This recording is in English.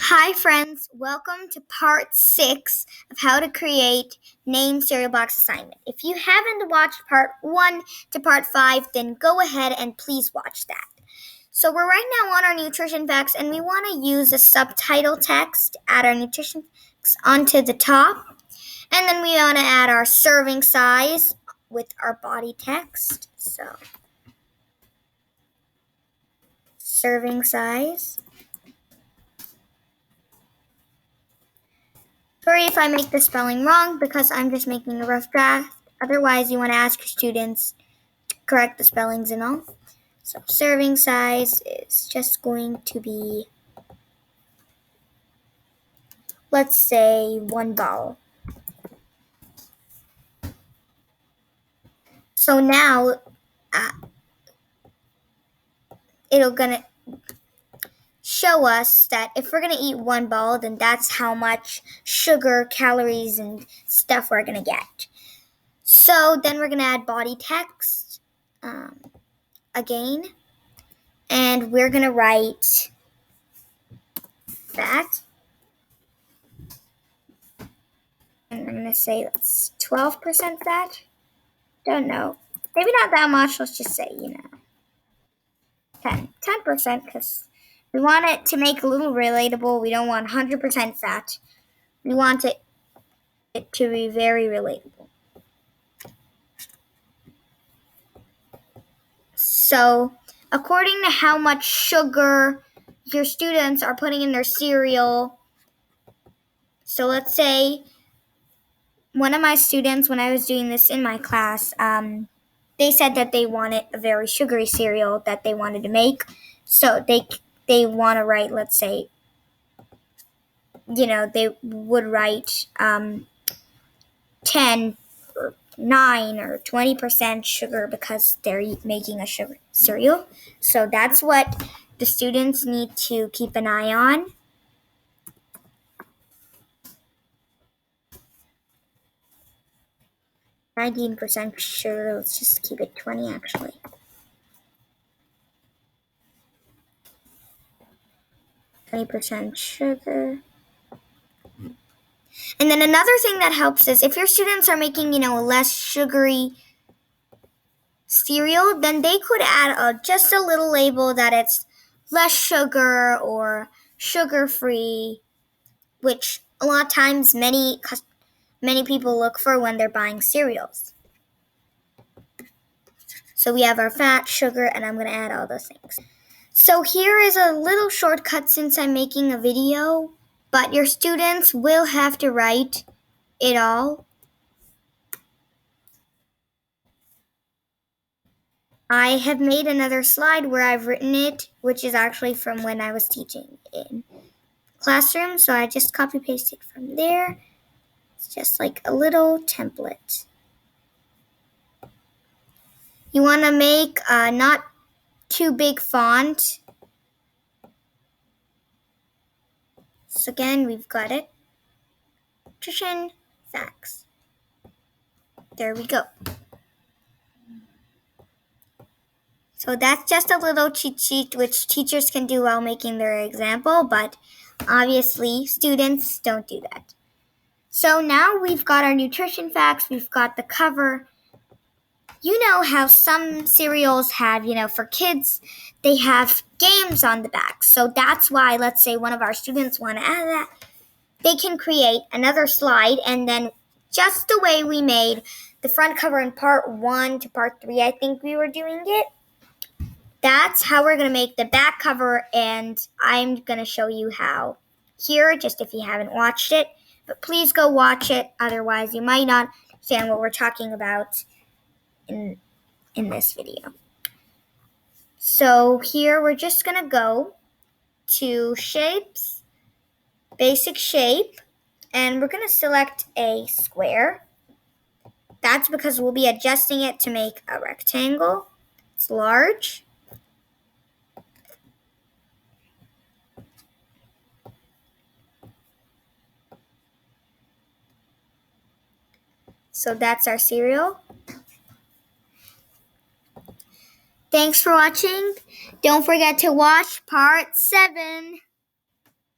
Hi friends, welcome to part 6 of how to create name cereal box assignment. If you haven't watched part 1 to part 5, then go ahead and please watch that. So we're right now on our nutrition facts and we want to use the subtitle text, add our nutrition facts onto the top. And then we want to add our serving size with our body text. So serving size. Sorry if I make the spelling wrong because I'm just making a rough draft. Otherwise, you want to ask your students to correct the spellings and all. So serving size is just going to be, let's say, 1 bowl. So now it'll gonna show us that if we're gonna eat 1 bowl, then that's how much sugar, calories, and stuff we're gonna get. So then we're gonna add body text again, and we're gonna write that. And I'm gonna say that's 12% fat. Don't know. Maybe not that much. Let's just say 10% because we want it to make a little relatable. We don't want 100% fat. We want it to be very relatable. So, according to how much sugar your students are putting in their cereal, so let's say one of my students, when I was doing this in my class, they said that they wanted a very sugary cereal that they wanted to make. So they want to write, let's say, they would write 10 or 9 or 20% sugar because they're making a sugar cereal. So that's what the students need to keep an eye on. %, sugar. Let's just keep it 20 actually. %, sugar. And then another thing that helps is if your students are making, a less sugary cereal, then they could add just a little label that it's less sugar or sugar-free, which a lot of times many people look for when they're buying cereals. So we have our fat, sugar, and I'm going to add all those things. So here is a little shortcut since I'm making a video, but your students will have to write it all. I have made another slide where I've written it, which is actually from when I was teaching in classroom, so I just copy pasted from there. It's just like a little template. You want to make not too big font. So again, we've got it. Nutrition facts. There we go. So that's just a little cheat sheet which teachers can do while making their example, but obviously students don't do that. So now we've got our nutrition facts, we've got the cover. You know how some cereals have, for kids, they have games on the back. So that's why, let's say one of our students want to add that, they can create another slide and then just the way we made the front cover in part 1 to part 3, I think we were doing it. That's how we're going to make the back cover, and I'm going to show you how here, just if you haven't watched it. But please go watch it, otherwise you might not understand what we're talking about in this video. So here we're just going to go to shapes, basic shape, and we're going to select a square. That's because we'll be adjusting it to make a rectangle. It's large. So that's our cereal. Thanks for watching. Don't forget to watch part 7.